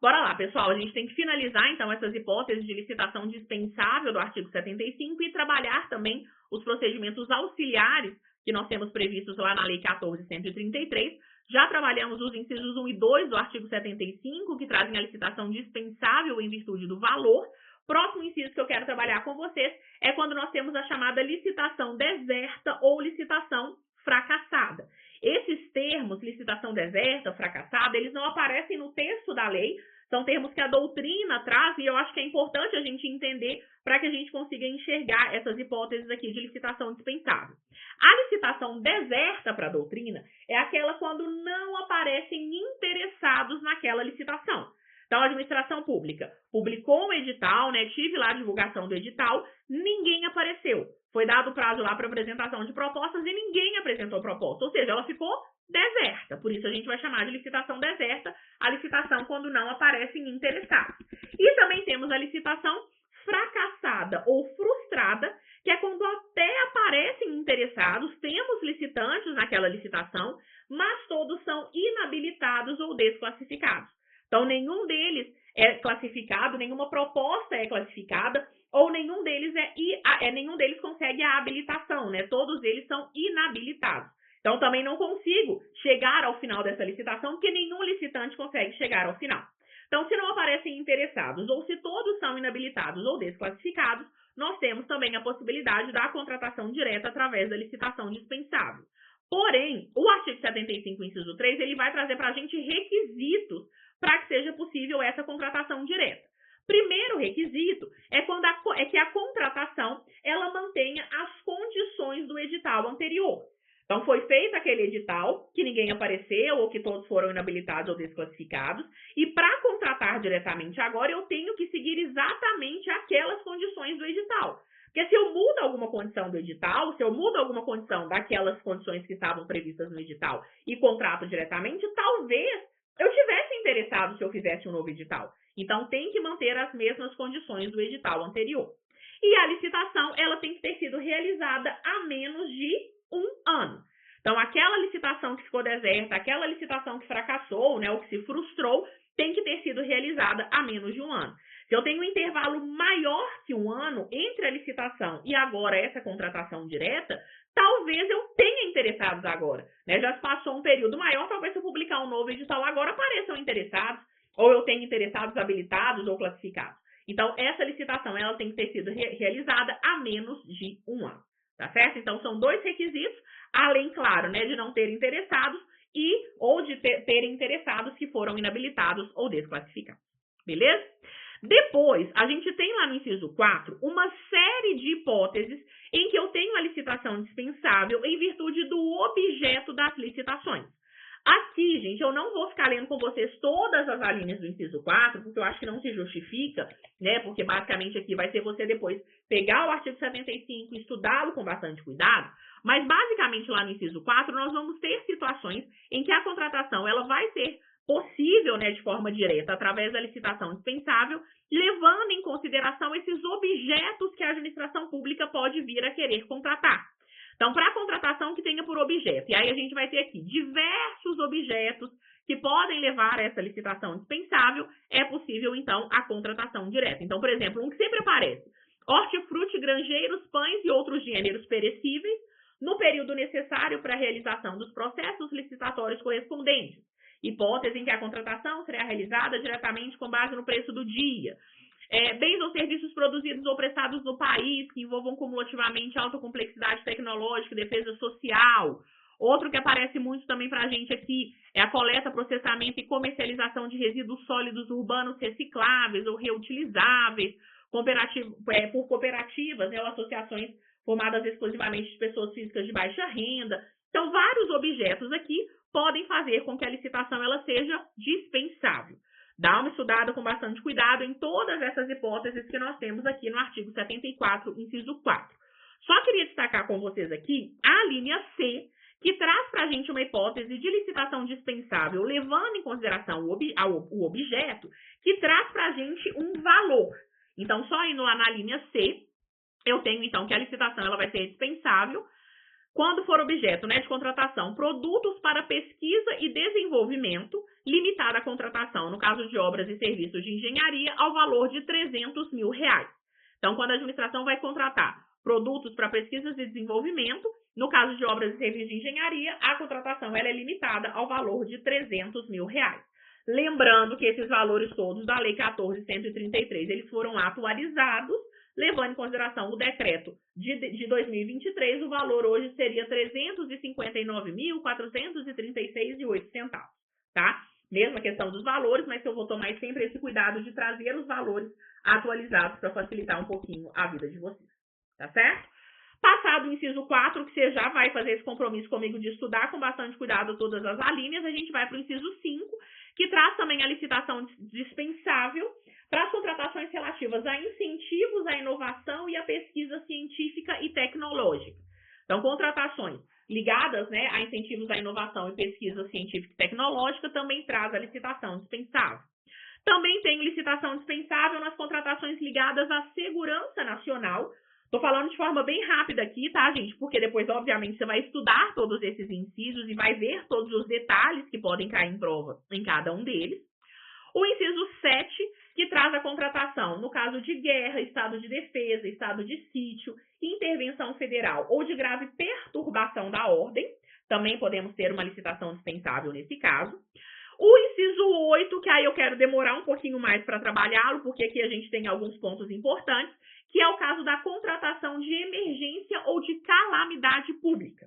Bora lá, pessoal, a gente tem que finalizar, então, essas hipóteses de licitação dispensável do artigo 75 e trabalhar também os procedimentos auxiliares que nós temos previstos lá na Lei 14.133. Já trabalhamos os incisos 1 e 2 do artigo 75, que trazem a licitação dispensável em virtude do valor. Próximo inciso que eu quero trabalhar com vocês é quando nós temos a chamada licitação deserta ou licitação fracassada. Esses termos, licitação deserta, fracassada, eles não aparecem no texto da lei, são termos que a doutrina traz e eu acho que é importante a gente entender para que a gente consiga enxergar essas hipóteses aqui de licitação dispensável. A licitação deserta para a doutrina é aquela quando não aparecem interessados naquela licitação. Então, a administração pública publicou um edital, né, tive lá a divulgação do edital, ninguém apareceu. Foi dado prazo lá para apresentação de propostas e ninguém apresentou proposta, ou seja, ela ficou deserta. Por isso a gente vai chamar de licitação deserta, a licitação quando não aparecem interessados. E também temos a licitação fracassada ou frustrada, que é quando até aparecem interessados, temos licitantes naquela licitação, mas todos são inabilitados ou desclassificados. Então, nenhum deles é classificado, nenhuma proposta é classificada, ou nenhum deles consegue a habilitação, né? Todos eles são inabilitados. Então, também não consigo chegar ao final dessa licitação, porque nenhum licitante consegue chegar ao final. Então, se não aparecem interessados, ou se todos são inabilitados ou desclassificados, nós temos também a possibilidade da contratação direta através da licitação dispensável. Porém, o artigo 75, inciso 3, ele vai trazer para a gente requisitos para que seja possível essa contratação direta. Primeiro requisito é que a contratação ela mantenha as condições do edital anterior. Então, foi feito aquele edital, que ninguém apareceu, ou que todos foram inabilitados ou desclassificados, e para contratar diretamente agora, eu tenho que seguir exatamente aquelas condições do edital. Porque se eu mudo alguma condição do edital, se eu mudo alguma condição daquelas condições que estavam previstas no edital e contrato diretamente, talvez eu tivesse interessado se eu fizesse um novo edital. Então, tem que manter as mesmas condições do edital anterior. E a licitação, ela tem que ter sido realizada há menos de um ano. Então, aquela licitação que ficou deserta, aquela licitação que fracassou, né, ou que se frustrou, tem que ter sido realizada há menos de um ano. Se eu tenho um intervalo maior que um ano entre a licitação e agora essa contratação direta, talvez eu tenha interessados agora, né? Já se passou um período maior, talvez se eu publicar um novo edital agora apareçam interessados, ou eu tenho interessados habilitados ou classificados. Então, essa licitação ela tem que ter sido realizada há menos de um ano. Tá certo? Então, são dois requisitos, além, claro, né, de não ter interessados ou de terem interessados que foram inabilitados ou desclassificados. Beleza? Depois, a gente tem lá no inciso 4 uma série de hipóteses em que eu tenho a licitação dispensável em virtude do objeto das licitações. Aqui, gente, eu não vou ficar lendo com vocês todas as alíneas do inciso 4, porque eu acho que não se justifica, né? Porque basicamente aqui vai ser você depois pegar o artigo 75 e estudá-lo com bastante cuidado. Mas basicamente lá no inciso 4 nós vamos ter situações em que a contratação ela vai ser possível, né, de forma direta através da licitação dispensável, levando em consideração esses objetos que a administração pública pode vir a querer contratar. Então, para a contratação que tenha por objeto, e aí a gente vai ter aqui diversos objetos que podem levar a essa licitação dispensável, é possível, então, a contratação direta. Então, por exemplo, um que sempre aparece, hortifruti, granjeiros, pães e outros gêneros perecíveis, no período necessário para a realização dos processos licitatórios correspondentes. Hipótese em que a contratação será realizada diretamente com base no preço do dia. Bens ou serviços produzidos ou prestados no país que envolvam cumulativamente alta complexidade tecnológica e defesa social. Outro que aparece muito também para a gente aqui é a coleta, processamento e comercialização de resíduos sólidos urbanos recicláveis ou reutilizáveis por cooperativas, né, ou associações formadas exclusivamente de pessoas físicas de baixa renda. Então, vários objetos aqui podem fazer com que a licitação ela seja dispensável. Dá uma estudada com bastante cuidado em todas essas hipóteses que nós temos aqui no artigo 74, inciso 4. Só queria destacar com vocês aqui a linha C, que traz para a gente uma hipótese de licitação dispensável, levando em consideração o objeto, que traz para a gente um valor. Então, só indo lá na linha C, eu tenho, então, que a licitação ela vai ser dispensável quando for objeto, né, de contratação, produtos para pesquisa e desenvolvimento, limitada a contratação, no caso de obras e serviços de engenharia, ao valor de R$300 mil. Então, quando a administração vai contratar produtos para pesquisas e desenvolvimento, no caso de obras e serviços de engenharia, a contratação ela é limitada ao valor de R$300 mil. Lembrando que esses valores todos da Lei 14.133, eles foram atualizados, levando em consideração o decreto de 2023, o valor hoje seria R$359.436,08, tá? Mesma questão dos valores, mas eu vou tomar sempre esse cuidado de trazer os valores atualizados para facilitar um pouquinho a vida de vocês, tá certo? Passado o inciso 4, que você já vai fazer esse compromisso comigo de estudar com bastante cuidado todas as alíneas, a gente vai para o inciso 5, que traz também a licitação dispensável para as contratações relativas a incentivos à inovação e à pesquisa científica e tecnológica. Então, contratações ligadas, né, a incentivos à inovação e pesquisa científica e tecnológica também traz a licitação dispensável. Também tem licitação dispensável nas contratações ligadas à segurança nacional. Estou falando de forma bem rápida aqui, tá, gente? Porque depois, obviamente, você vai estudar todos esses incisos e vai ver todos os detalhes que podem cair em prova em cada um deles. O inciso 7, que traz a contratação no caso de guerra, estado de defesa, estado de sítio, intervenção federal ou de grave perturbação da ordem. Também podemos ter uma licitação dispensável nesse caso. O inciso 8, que aí eu quero demorar um pouquinho mais para trabalhá-lo, porque aqui a gente tem alguns pontos importantes, que é o caso da contratação de emergência ou de calamidade pública.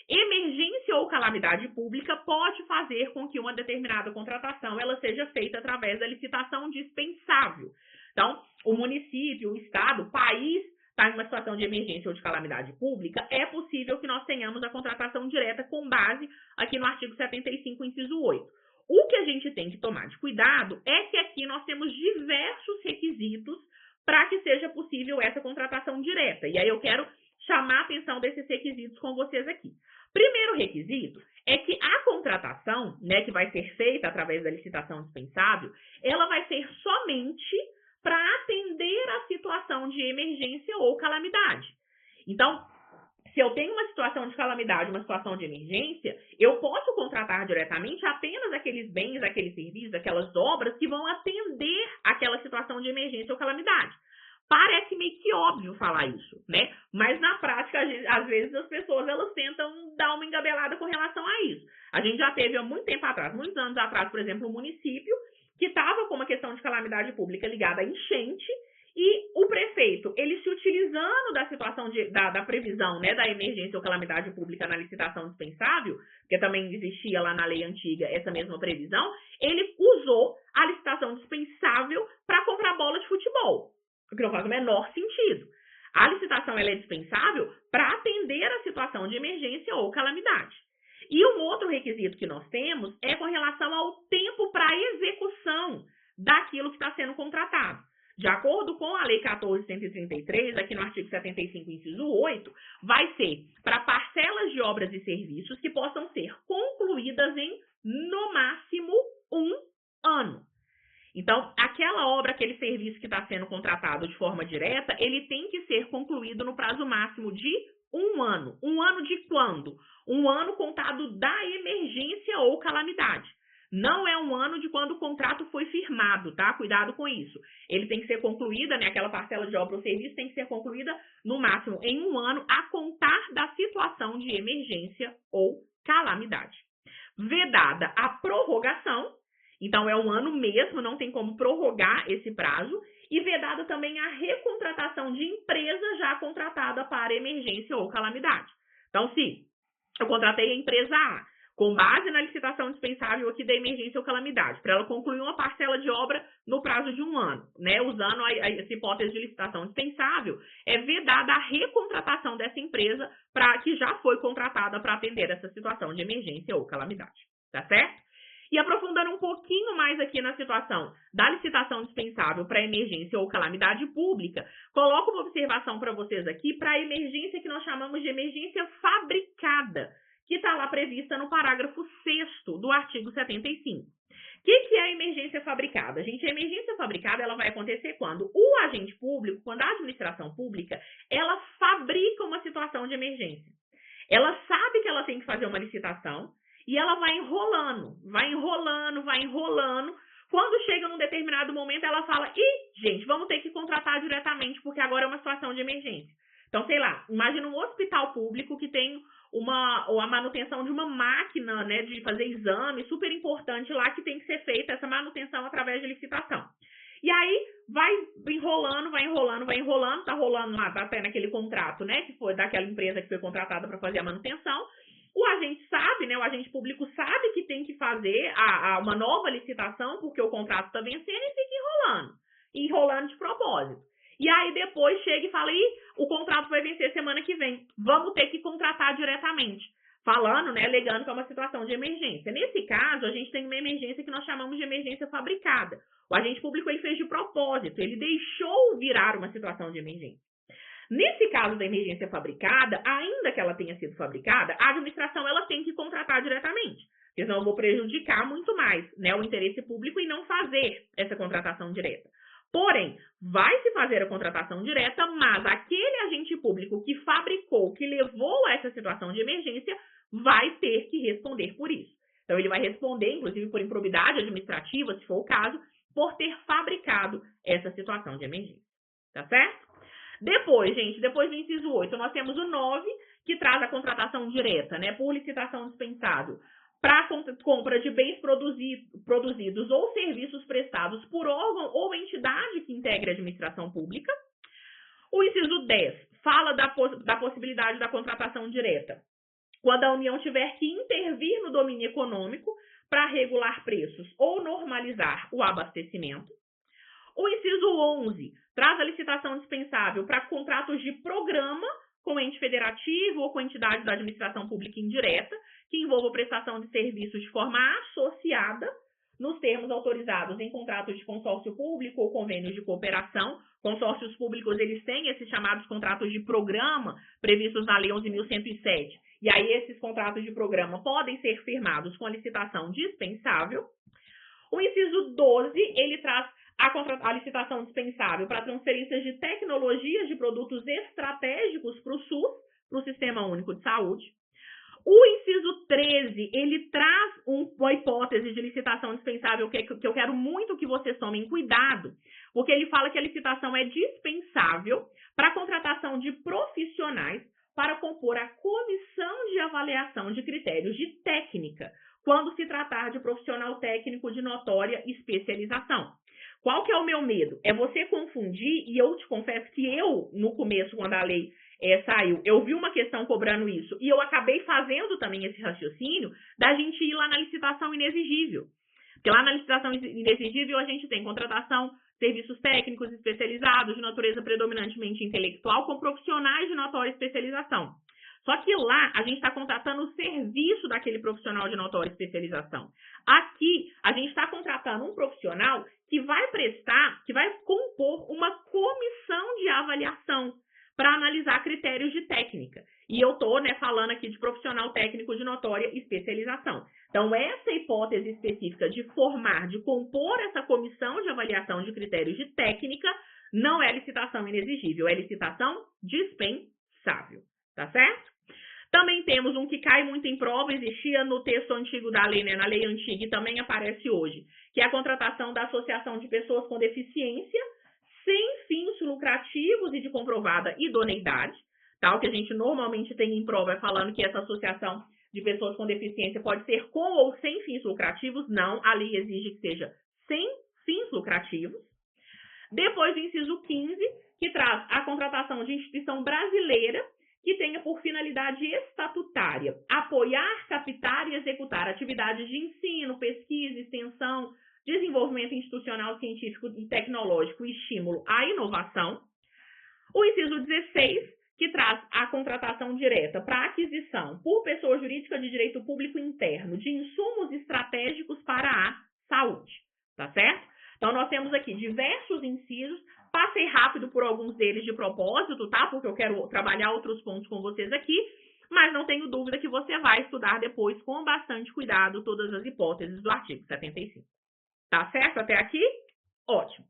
Emergência ou calamidade pública pode fazer com que uma determinada contratação ela seja feita através da licitação dispensável. Então, o município, o estado, o país está em uma situação de emergência ou de calamidade pública, é possível que nós tenhamos a contratação direta com base aqui no artigo 75, inciso 8. O que a gente tem que tomar de cuidado é que aqui nós temos diversos requisitos para que seja possível essa contratação direta. E aí eu quero chamar a atenção desses requisitos com vocês aqui. Primeiro requisito é que a contratação, né, que vai ser feita através da licitação dispensável, ela vai ser somente para atender a situação de emergência ou calamidade. Então, se eu tenho uma situação de calamidade, uma situação de emergência, eu posso contratar diretamente apenas aqueles bens, aqueles serviços, aquelas obras que vão atender aquela situação de emergência ou calamidade. Parece meio que óbvio falar isso, né? Mas na prática, às vezes as pessoas elas tentam dar uma engabelada com relação a isso. A gente já teve há muito tempo atrás, muitos anos atrás, por exemplo, um município que estava com uma questão de calamidade pública ligada à enchente e o prefeito, ele se utilizando da situação da previsão, né, da emergência ou calamidade pública na licitação dispensável, porque também existia lá na lei antiga essa mesma previsão, ele usou a licitação dispensável para comprar bola de futebol. O que não faz o menor sentido. A licitação ela é dispensável para atender a situação de emergência ou calamidade. E um outro requisito que nós temos é com relação ao tempo para execução daquilo que está sendo contratado. De acordo com a Lei 14.133, aqui no artigo 75, inciso 8, vai ser para parcelas de obras e serviços que possam ser concluídas em, no máximo, 1 ano. Então, aquela obra, aquele serviço que está sendo contratado de forma direta, ele tem que ser concluído no prazo máximo de 1 ano. 1 ano de quando? 1 ano contado da emergência ou calamidade. Não é 1 ano de quando o contrato foi firmado, tá? Cuidado com isso. Ele tem que ser concluída, né? Aquela parcela de obra ou serviço tem que ser concluída no máximo em 1 ano a contar da situação de emergência ou calamidade. Vedada a prorrogação, então é 1 ano mesmo, não tem como prorrogar esse prazo, e vedada também a recontratação de empresa já contratada para emergência ou calamidade. Então, se eu contratei a empresa A, com base na licitação dispensável aqui da emergência ou calamidade, para ela concluir uma parcela de obra no prazo de 1 ano, né? Usando essa hipótese de licitação dispensável, é vedada a recontratação dessa empresa que já foi contratada para atender essa situação de emergência ou calamidade, tá certo? E aprofundando um pouquinho mais aqui na situação da licitação dispensável para emergência ou calamidade pública, coloco uma observação para vocês aqui para a emergência que nós chamamos de emergência fabricada, que está lá prevista no parágrafo 6º do artigo 75. O que é a emergência fabricada? Gente, a emergência fabricada ela vai acontecer quando o agente público, quando a administração pública, ela fabrica uma situação de emergência. Ela sabe que ela tem que fazer uma licitação e ela vai enrolando, vai enrolando, vai enrolando. Quando chega num determinado momento, ela fala, gente, vamos ter que contratar diretamente, porque agora é uma situação de emergência. Então, sei lá, imagina um hospital público que tem a manutenção de uma máquina, né, de fazer exame super importante lá, que tem que ser feita essa manutenção através de licitação. E aí vai enrolando, tá rolando lá, tá até naquele contrato, né, que foi daquela empresa que foi contratada para fazer a manutenção. O agente sabe, né, o agente público sabe que tem que fazer uma nova licitação, porque o contrato está vencendo e fica enrolando de propósito. E aí depois chega e fala, o contrato vai vencer semana que vem, vamos ter que contratar diretamente. Falando, né, alegando que é uma situação de emergência. Nesse caso, a gente tem uma emergência que nós chamamos de emergência fabricada. O agente público ele fez de propósito, ele deixou virar uma situação de emergência. Nesse caso da emergência fabricada, ainda que ela tenha sido fabricada, a administração ela tem que contratar diretamente, porque senão eu vou prejudicar muito mais, né, o interesse público em não fazer essa contratação direta. Porém, vai se fazer a contratação direta, mas aquele agente público que fabricou, que levou a essa situação de emergência, vai ter que responder por isso. Então, ele vai responder, inclusive, por improbidade administrativa, se for o caso, por ter fabricado essa situação de emergência. Tá certo? Depois, gente, depois do inciso 8, nós temos o 9, que traz a contratação direta, né, por licitação dispensável, para compra de bens produzidos ou serviços prestados por órgão ou entidade que integre a administração pública. O inciso 10 fala da possibilidade da contratação direta, quando a União tiver que intervir no domínio econômico para regular preços ou normalizar o abastecimento. O inciso 11 traz a licitação dispensável para contratos de programa com ente federativo ou com entidade da administração pública indireta, que envolva prestação de serviços de forma associada nos termos autorizados em contratos de consórcio público ou convênios de cooperação. Consórcios públicos, eles têm esses chamados contratos de programa previstos na Lei 11.107. E aí esses contratos de programa podem ser firmados com a licitação dispensável. O inciso 12, ele traz a licitação dispensável para transferências de tecnologias de produtos estratégicos para o SUS, para o Sistema Único de Saúde. O inciso 13, ele traz uma hipótese de licitação dispensável que eu quero muito que vocês tomem cuidado, porque ele fala que a licitação é dispensável para a contratação de profissionais para compor a comissão de avaliação de critérios de técnica, quando se tratar de profissional técnico de notória especialização. Qual que é o meu medo? É você confundir, e eu te confesso que eu, no começo, quando a lei saiu, eu vi uma questão cobrando isso, e eu acabei fazendo também esse raciocínio da gente ir lá na licitação inexigível. Porque lá na licitação inexigível a gente tem contratação, serviços técnicos especializados, de natureza predominantemente intelectual, com profissionais de notória especialização. Só que lá a gente está contratando o serviço daquele profissional de notória especialização. Aqui a gente está contratando um profissional que vai compor uma comissão de avaliação para analisar critérios de técnica. E eu estou falando aqui de profissional técnico de notória especialização. Então, essa hipótese específica de compor essa comissão de avaliação de critérios de técnica, não é licitação inexigível, é licitação dispensável. Tá certo? Também temos um que cai muito em prova, existia no texto antigo da lei, né, na lei antiga, e também aparece hoje, que é a contratação da associação de pessoas com deficiência, sem fins lucrativos e de comprovada idoneidade, tá? O que a gente normalmente tem em prova é falando que essa associação de pessoas com deficiência pode ser com ou sem fins lucrativos. Não, a lei exige que seja sem fins lucrativos. Depois do inciso 15, que traz a contratação de instituição brasileira que tenha por finalidade estatutária apoiar, captar e executar atividades de ensino, pesquisa, extensão, desenvolvimento institucional, científico e tecnológico e estímulo à inovação. O inciso 16, que traz a contratação direta para aquisição por pessoa jurídica de direito público interno de insumos estratégicos para a saúde, tá certo? Então, nós temos aqui diversos incisos. Passei rápido por alguns deles de propósito, tá? Porque eu quero trabalhar outros pontos com vocês aqui, mas não tenho dúvida que você vai estudar depois com bastante cuidado todas as hipóteses do artigo 75. Tá certo até aqui? Ótimo.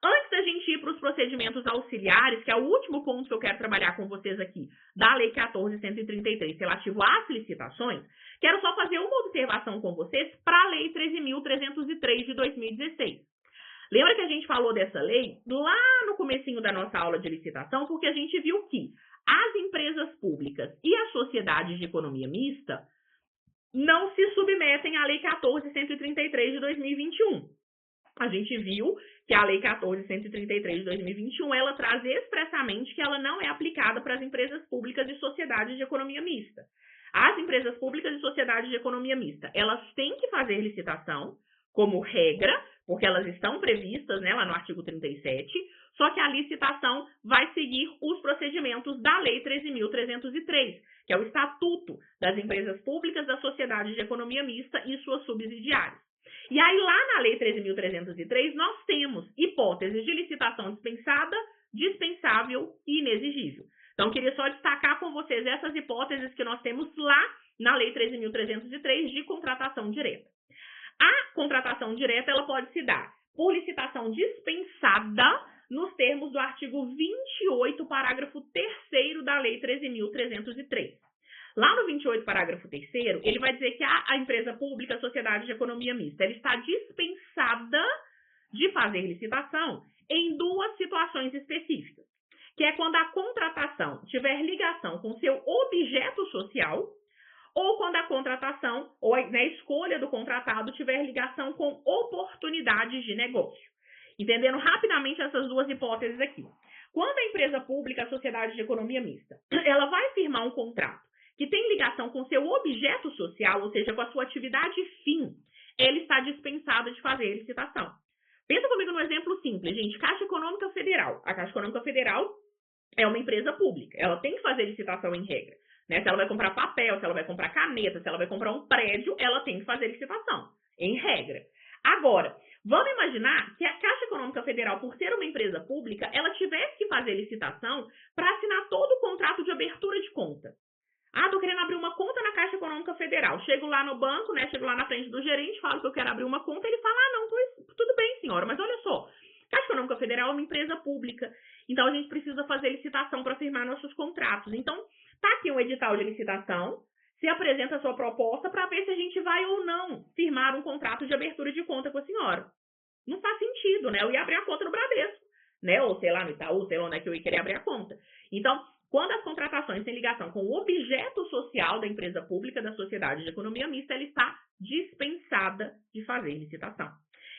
Antes da gente ir para os procedimentos auxiliares, que é o último ponto que eu quero trabalhar com vocês aqui, da Lei 14.133, relativo às licitações, quero só fazer uma observação com vocês para a Lei 13.303 de 2016. Lembra que a gente falou dessa lei lá no comecinho da nossa aula de licitação, porque a gente viu que as empresas públicas e as sociedades de economia mista não se submetem à Lei 14.133 de 2021. A gente viu que a Lei 14.133 de 2021, ela traz expressamente que ela não é aplicada para as empresas públicas e sociedades de economia mista. As empresas públicas e sociedades de economia mista, elas têm que fazer licitação como regra, porque elas estão previstas, né, lá no artigo 37, só que a licitação vai seguir os procedimentos da Lei 13.303, que é o Estatuto das Empresas Públicas, das Sociedades de Economia Mista e suas subsidiárias. E aí, lá na Lei 13.303, nós temos hipóteses de licitação dispensada, dispensável e inexigível. Então, queria só destacar com vocês essas hipóteses que nós temos lá na Lei 13.303 de contratação direta. A contratação direta, ela pode se dar por licitação dispensada nos termos do artigo 28, parágrafo 3º da Lei 13.303. Lá no 28, parágrafo 3º, ele vai dizer que a empresa pública, a sociedade de economia mista, ela está dispensada de fazer licitação em duas situações específicas, que é quando a contratação tiver ligação com seu objeto social ou quando a contratação ou a escolha do contratado tiver ligação com oportunidades de negócio. Entendendo rapidamente essas duas hipóteses aqui. Quando a empresa pública, a sociedade de economia mista, ela vai firmar um contrato que tem ligação com seu objeto social, ou seja, com a sua atividade fim, ela está dispensada de fazer licitação. Pensa comigo num exemplo simples, gente. Caixa Econômica Federal. A Caixa Econômica Federal é uma empresa pública. Ela tem que fazer licitação em regra. Né? Se ela vai comprar papel, se ela vai comprar caneta, se ela vai comprar um prédio, ela tem que fazer licitação, em regra. Agora, vamos imaginar que a Caixa Econômica Federal, por ser uma empresa pública, ela tivesse que fazer licitação para assinar todo o contrato de abertura de conta. Ah, tô querendo abrir uma conta na Caixa Econômica Federal. Chego lá no banco, né? Chego lá na frente do gerente, falo que eu quero abrir uma conta, ele fala, não, tudo bem, senhora, mas olha só, Caixa Econômica Federal é uma empresa pública, então a gente precisa fazer licitação para firmar nossos contratos. Então, tá aqui um edital de licitação, se apresenta a sua proposta para ver se a gente vai ou não firmar um contrato de abertura de conta com a senhora. Não faz sentido, né? Eu ia abrir a conta no Bradesco, né? Ou sei lá, no Itaú, sei lá onde é que eu ia querer abrir a conta. Então, quando as contratações têm ligação com o objeto social da empresa pública, da sociedade de economia mista, ela está dispensada de fazer licitação.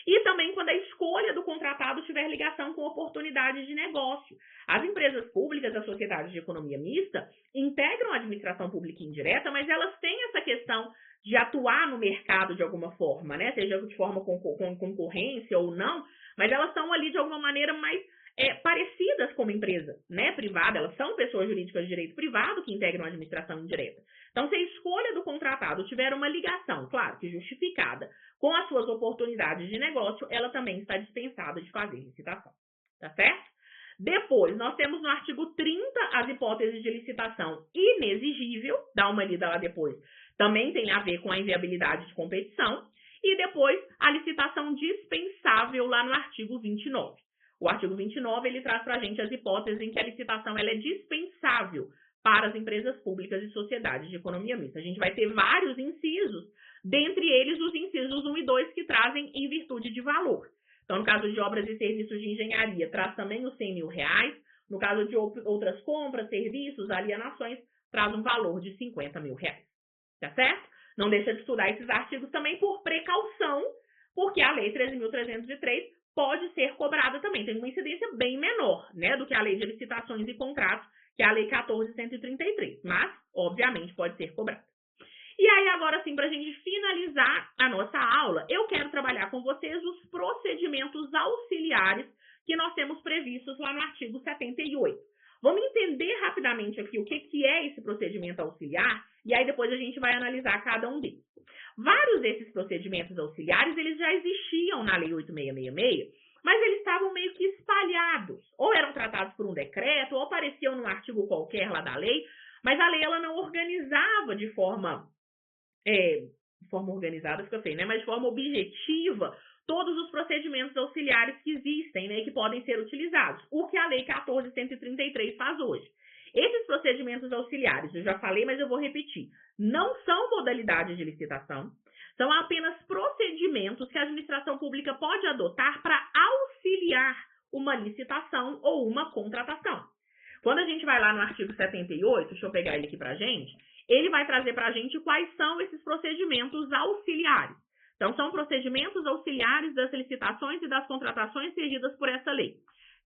E também quando a escolha do contratado tiver ligação com oportunidades de negócio. As empresas públicas, as sociedades de economia mista, integram a administração pública indireta, mas elas têm essa questão de atuar no mercado de alguma forma, né? Seja de forma com concorrência ou não, mas elas estão ali de alguma maneira mais parecidas como empresa, né, privada. Elas são pessoas jurídicas de direito privado que integram a administração indireta. Então, se a escolha do contratado tiver uma ligação, claro que justificada, com as suas oportunidades de negócio, ela também está dispensada de fazer licitação, tá certo? Depois, nós temos no artigo 30 as hipóteses de licitação inexigível, dá uma lida lá depois, também tem a ver com a inviabilidade de competição, e depois a licitação dispensável lá no artigo 29. O artigo 29, ele traz para a gente as hipóteses em que a licitação ela é dispensável para as empresas públicas e sociedades de economia mista. A gente vai ter vários incisos, dentre eles os incisos 1 e 2 que trazem em virtude de valor. Então, no caso de obras e serviços de engenharia, traz também os R$100 mil. No caso de outras compras, serviços, alienações, traz um valor de R$50 mil. Tá certo? Não deixa de estudar esses artigos também por precaução, porque a Lei 13.303 pode ser cobrada também. Tem uma incidência bem menor, né, do que a Lei de Licitações e Contratos, que é a Lei 14.133, mas, obviamente, pode ser cobrada. E aí, agora sim, para a gente finalizar a nossa aula, eu quero trabalhar com vocês os procedimentos auxiliares que nós temos previstos lá no artigo 78. Vamos entender rapidamente aqui o que é esse procedimento auxiliar, e aí depois a gente vai analisar cada um deles. Vários desses procedimentos auxiliares, eles já existiam na Lei 8.666, mas eles estavam meio que espalhados, ou eram tratados por um decreto, ou apareciam num artigo qualquer lá da lei, mas a lei ela não organizava de forma organizada, fica feio, né? Mas de forma objetiva todos os procedimentos auxiliares que existem, né, e que podem ser utilizados, o que a Lei 14.133 faz hoje. Esses procedimentos auxiliares, eu já falei, mas eu vou repetir, não são modalidades de licitação, são apenas procedimentos que a administração pública pode adotar para auxiliar uma licitação ou uma contratação. Quando a gente vai lá no artigo 78, deixa eu pegar ele aqui para a gente, ele vai trazer para a gente quais são esses procedimentos auxiliares. Então, são procedimentos auxiliares das licitações e das contratações regidas por essa lei.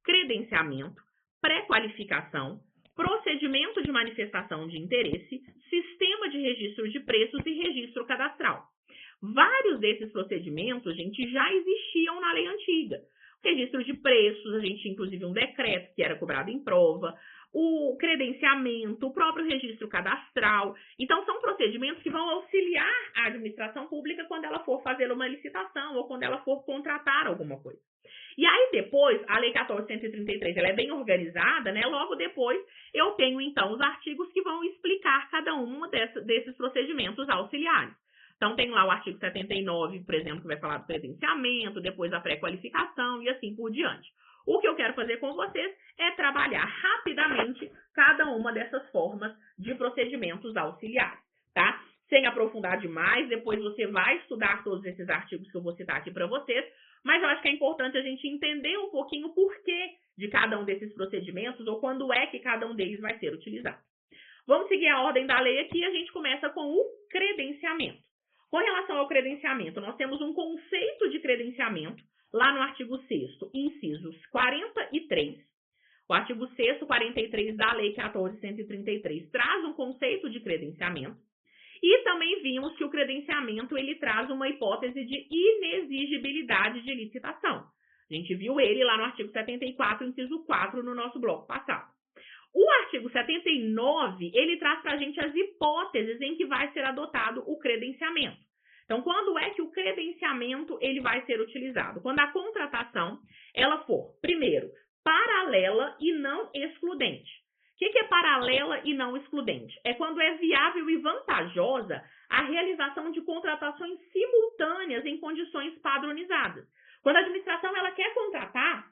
Credenciamento, pré-qualificação, procedimento de manifestação de interesse, sistema de registro de preços e registro cadastral. Vários desses procedimentos, gente, já existiam na lei antiga. O registro de preços, a gente tinha inclusive um decreto que era cobrado em prova, o credenciamento, o próprio registro cadastral. Então, são procedimentos que vão auxiliar a administração pública quando ela for fazer uma licitação ou quando ela for contratar alguma coisa. E aí, depois, a Lei 14.133, ela é bem organizada, né? Logo depois, eu tenho, então, os artigos que vão explicar cada um desses procedimentos auxiliares. Então, tem lá o artigo 79, por exemplo, que vai falar do credenciamento, depois a pré-qualificação e assim por diante. O que eu quero fazer com vocês é trabalhar rapidamente cada uma dessas formas de procedimentos auxiliares, tá? Sem aprofundar demais, depois você vai estudar todos esses artigos que eu vou citar aqui para vocês, mas eu acho que é importante a gente entender um pouquinho o porquê de cada um desses procedimentos ou quando é que cada um deles vai ser utilizado. Vamos seguir a ordem da lei aqui e a gente começa com o credenciamento. Com relação ao credenciamento, nós temos um conceito de credenciamento lá no artigo 6º, incisos 43. O artigo 6º, 43 da Lei 14.133 traz um conceito de credenciamento. E também vimos que o credenciamento ele traz uma hipótese de inexigibilidade de licitação. A gente viu ele lá no artigo 74, inciso 4, no nosso bloco passado. O artigo 79, ele traz para a gente as hipóteses em que vai ser adotado o credenciamento. Então, quando é que o credenciamento ele vai ser utilizado? Quando a contratação ela for, primeiro, paralela e não excludente. O que é paralela e não excludente? É quando é viável e vantajosa a realização de contratações simultâneas em condições padronizadas. Quando a administração ela quer contratar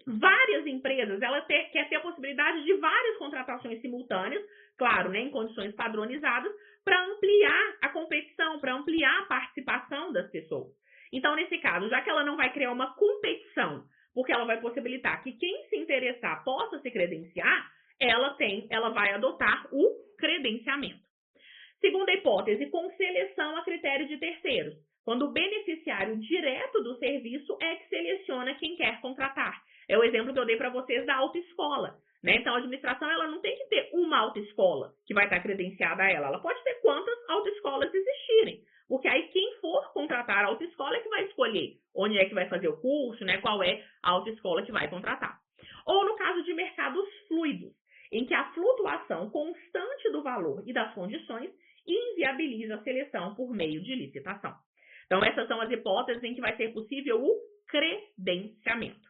várias empresas, ela quer ter a possibilidade de várias contratações simultâneas, claro, né, em condições padronizadas, para ampliar a competição, para ampliar a participação das pessoas. Então, nesse caso, já que ela não vai criar uma competição, porque ela vai possibilitar que quem se interessar possa se credenciar, ela vai adotar o credenciamento. Segunda hipótese, com seleção a critério de terceiros. Quando o beneficiário direto do serviço é que seleciona quem quer contratar. É o exemplo que eu dei para vocês da autoescola, né? Então, a administração ela não tem que ter uma autoescola que vai estar credenciada a ela. Ela pode ter quantas autoescolas existirem. Porque aí quem for contratar a autoescola é que vai escolher onde é que vai fazer o curso, né? Qual é a autoescola que vai contratar. Ou no caso de mercados fluidos, em que a flutuação constante do valor e das condições inviabiliza a seleção por meio de licitação. Então, essas são as hipóteses em que vai ser possível o credenciamento.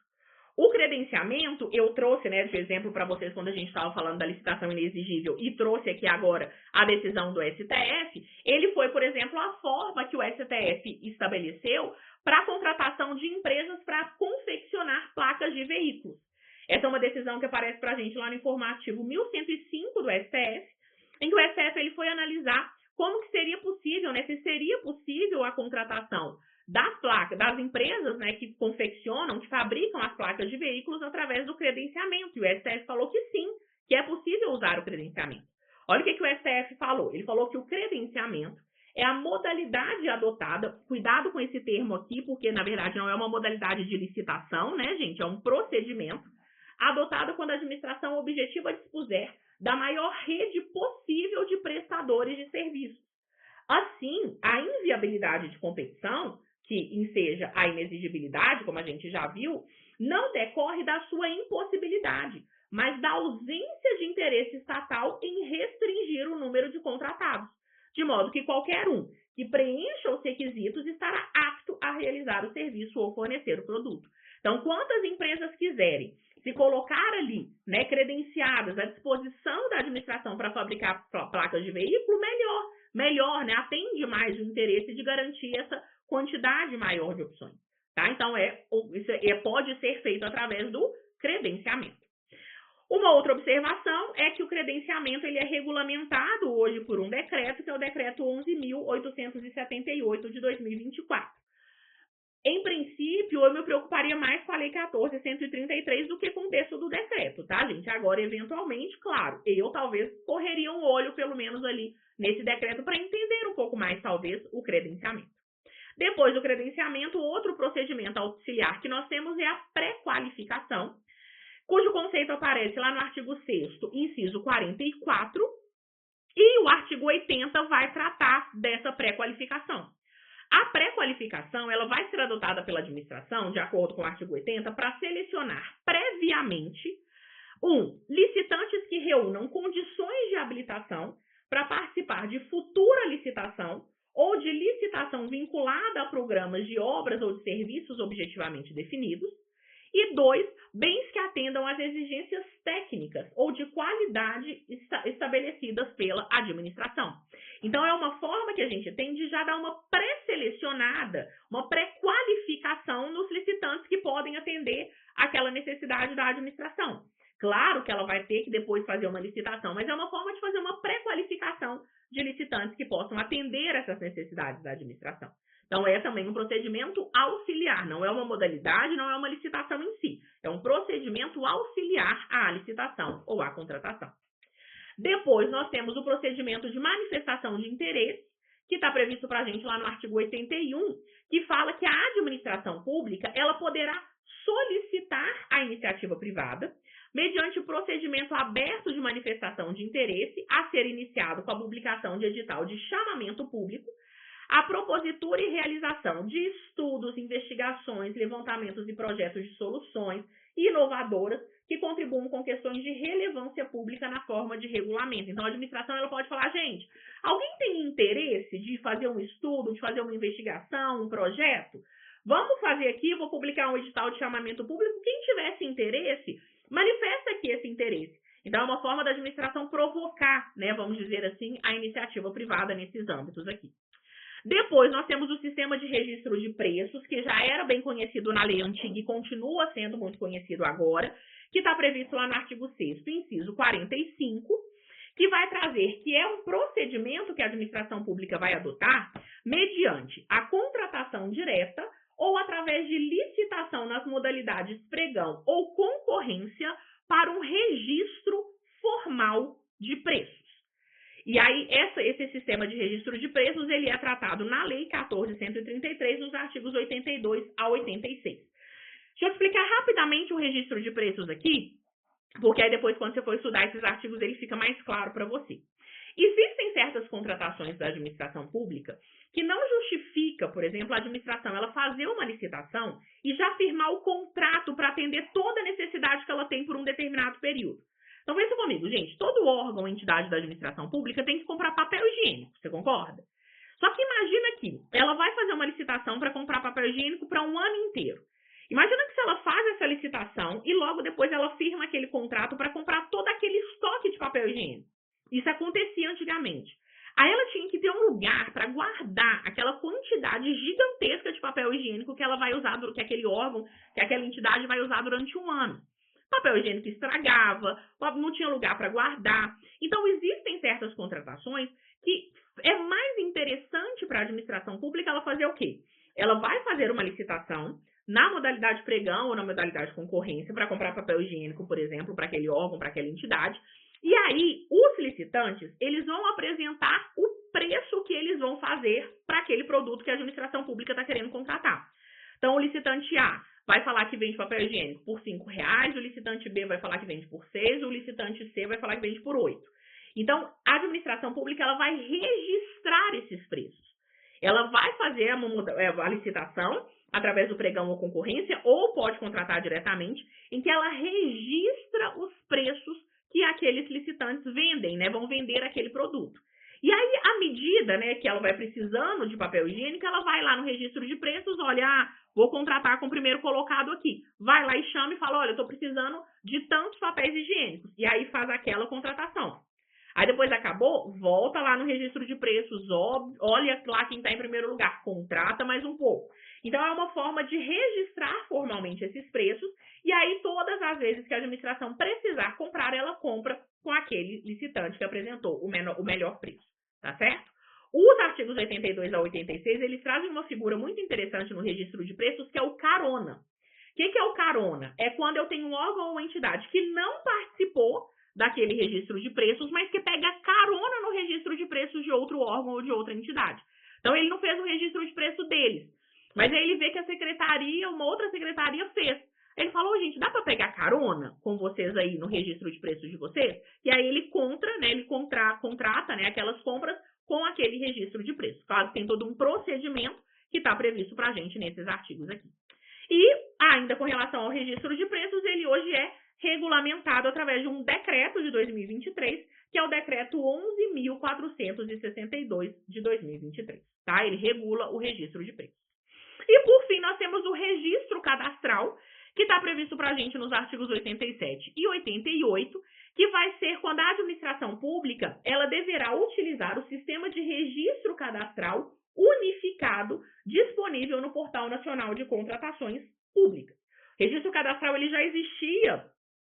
O credenciamento, eu trouxe, né, de exemplo para vocês quando a gente estava falando da licitação inexigível e trouxe aqui agora a decisão do STF, ele foi, por exemplo, a forma que o STF estabeleceu para a contratação de empresas para confeccionar placas de veículos. Essa é uma decisão que aparece para a gente lá no informativo 1105 do STF, em que o STF ele foi analisar como que seria possível, né, se seria possível a contratação das placas, das empresas, né, que confeccionam, que fabricam as placas de veículos através do credenciamento. E o STF falou que sim, que é possível usar o credenciamento. Olha o que o STF falou. Ele falou que o credenciamento é a modalidade adotada, cuidado com esse termo aqui, porque na verdade não é uma modalidade de licitação, né, gente? É um procedimento adotado quando a administração objetiva dispuser da maior rede possível de prestadores de serviços. Assim, a inviabilidade de competição, que enseja a inexigibilidade, como a gente já viu, não decorre da sua impossibilidade, mas da ausência de interesse estatal em restringir o número de contratados, de modo que qualquer um que preencha os requisitos estará apto a realizar o serviço ou fornecer o produto. Então, quantas empresas quiserem se colocar ali, né, credenciadas à disposição da administração para fabricar placas de veículo, melhor, né, atende mais o interesse de garantir essa quantidade maior de opções, tá? através do credenciamento. Uma outra observação é que o credenciamento ele é regulamentado hoje por um decreto, que é o decreto 11.878 de 2024. Em princípio, eu me preocuparia mais com a Lei 14.133 do que com o texto do decreto, tá, gente? Agora, eventualmente, claro, eu talvez correria um olho, pelo menos ali, nesse decreto para entender um pouco mais, talvez, o credenciamento. Depois do credenciamento, outro procedimento auxiliar que nós temos é a pré-qualificação, cujo conceito aparece lá no artigo 6º, inciso 44, e o artigo 80 vai tratar dessa pré-qualificação. A pré-qualificação ela vai ser adotada pela administração, de acordo com o artigo 80, para selecionar previamente, licitantes que reúnam condições de habilitação para participar de futura licitação ou de licitação vinculada a programas de obras ou de serviços objetivamente definidos, e 2, bens que atendam às exigências técnicas ou de qualidade estabelecidas pela administração. Então, é uma forma que a gente tem de já dar uma pré-selecionada, uma pré-qualificação nos licitantes que podem atender àquela necessidade da administração. Claro que ela vai ter que depois fazer uma licitação, mas é uma forma de fazer uma pré-qualificação de licitantes que possam atender essas necessidades da administração. Então, é também um procedimento auxiliar, não é uma modalidade, não é uma licitação em si. É um procedimento auxiliar à licitação ou à contratação. Depois, nós temos o procedimento de manifestação de interesse, que está previsto para a gente lá no artigo 81, que fala que a administração pública ela poderá solicitar a iniciativa privada, mediante o procedimento aberto de manifestação de interesse, a ser iniciado com a publicação de edital de chamamento público, a propositura e realização de estudos, investigações, levantamentos e projetos de soluções inovadoras que contribuam com questões de relevância pública na forma de regulamento. Então, a administração ela pode falar, gente, alguém tem interesse de fazer um estudo, de fazer uma investigação, um projeto? Vamos fazer aqui, vou publicar um edital de chamamento público. Quem tivesse interesse, manifesta aqui esse interesse. Então, é uma forma da administração provocar, né, vamos dizer assim, a iniciativa privada nesses âmbitos aqui. Depois, nós temos o sistema de registro de preços, que já era bem conhecido na lei antiga e continua sendo muito conhecido agora, que está previsto lá no artigo 6º, inciso 45, que vai trazer que é um procedimento que a administração pública vai adotar mediante a contratação direta ou através de licitação nas modalidades pregão ou concorrência para um registro formal de preços. E aí, esse sistema de registro de preços, ele é tratado na Lei 14.133, nos artigos 82 a 86. Deixa eu explicar rapidamente o registro de preços aqui, porque aí depois, quando você for estudar esses artigos, ele fica mais claro para você. Existem certas contratações da administração pública que não justifica, por exemplo, a administração ela fazer uma licitação e já firmar o contrato para atender toda a necessidade que ela tem por um determinado período. Então, pensa comigo, gente, todo órgão ou entidade da administração pública tem que comprar papel higiênico, você concorda? Só que imagina que ela vai fazer uma licitação para comprar papel higiênico para um ano inteiro. Imagina que se ela faz essa licitação e logo depois ela firma aquele contrato para comprar todo aquele estoque de papel higiênico. Isso acontecia antigamente. Aí ela tinha que ter um lugar para guardar aquela quantidade gigantesca de papel higiênico que ela vai usar, que aquele órgão, que aquela entidade vai usar durante um ano. Papel higiênico estragava, não tinha lugar para guardar. Então, existem certas contratações que é mais interessante para a administração pública ela fazer o quê? Ela vai fazer uma licitação na modalidade pregão ou na modalidade concorrência para comprar papel higiênico, por exemplo, para aquele órgão, para aquela entidade. E aí, os licitantes, eles vão apresentar o preço que eles vão fazer para aquele produto que a administração pública está querendo contratar. Então, o licitante A vai falar que vende papel higiênico por R$5, o licitante B vai falar que vende por 6, o licitante C vai falar que vende por 8. Então, a administração pública ela vai registrar esses preços. Ela vai fazer a licitação através do pregão ou concorrência, ou pode contratar diretamente, em que ela registra os preços que aqueles licitantes vendem, né? Vão vender aquele produto. E aí, à medida, né, que ela vai precisando de papel higiênico, ela vai lá no registro de preços, olha, vou contratar com o primeiro colocado aqui. Vai lá e chama e fala, olha, eu estou precisando de tantos papéis higiênicos. E aí faz aquela contratação. Aí depois acabou, volta lá no registro de preços, olha lá quem está em primeiro lugar, contrata mais um pouco. Então, é uma forma de registrar formalmente esses preços, e aí todas as vezes que a administração precisar comprar, ela compra com aquele licitante que apresentou o melhor preço, tá certo? Os artigos 82 a 86, eles trazem uma figura muito interessante no registro de preços, que é o carona. O que é o carona? É quando eu tenho um órgão ou uma entidade que não participou daquele registro de preços, mas que pega carona no registro de preços de outro órgão ou de outra entidade. Então, ele não fez o registro de preço deles, mas aí ele vê que a secretaria, uma outra secretaria fez. Ele falou, gente, dá para pegar carona com vocês aí no registro de preços de vocês? E aí ele contrata, né, aquelas compras com aquele registro de preços. Claro que tem todo um procedimento que está previsto para a gente nesses artigos aqui. E ainda com relação ao registro de preços, ele hoje é regulamentado através de um decreto de 2023, que é o decreto 11.462 de 2023, tá? Ele regula o registro de preços. E, por fim, nós temos o registro cadastral, que está previsto para a gente nos artigos 87 e 88, que vai ser quando a administração pública ela deverá utilizar o sistema de registro cadastral unificado disponível no Portal Nacional de Contratações Públicas. O registro cadastral ele já existia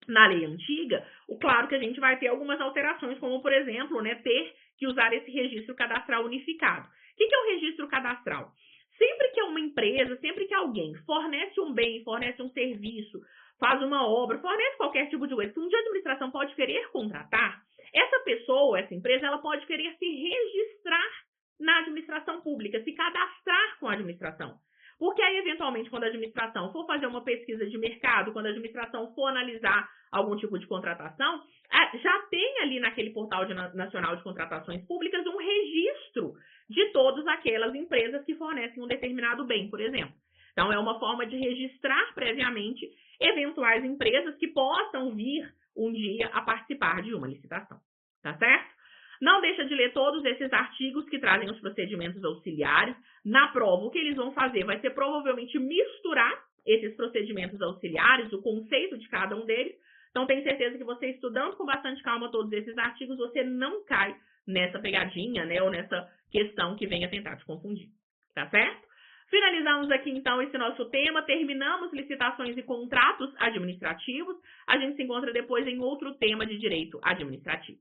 na lei antiga, claro que a gente vai ter algumas alterações, como, por exemplo, né, ter que usar esse registro cadastral unificado. O que é o registro cadastral? Sempre que uma empresa, sempre que alguém fornece um bem, fornece um serviço, faz uma obra, fornece qualquer tipo de coisa que um dia a administração pode querer contratar, essa pessoa, essa empresa, ela pode querer se registrar na administração pública, se cadastrar com a administração. Porque aí, eventualmente, quando a administração for fazer uma pesquisa de mercado, quando a administração for analisar algum tipo de contratação, já tem ali naquele portal nacional de contratações públicas um registro de todas aquelas empresas que fornecem um determinado bem, por exemplo. Então, é uma forma de registrar previamente eventuais empresas que possam vir um dia a participar de uma licitação, tá certo? Não deixa de ler todos esses artigos que trazem os procedimentos auxiliares. Na prova, o que eles vão fazer vai ser provavelmente misturar esses procedimentos auxiliares, o conceito de cada um deles. Então, tenho certeza que você, estudando com bastante calma todos esses artigos, você não cai nessa pegadinha, né, ou nessa questão que venha tentar te confundir, tá certo? Finalizamos aqui, então, esse nosso tema, terminamos licitações e contratos administrativos. A gente se encontra depois em outro tema de direito administrativo.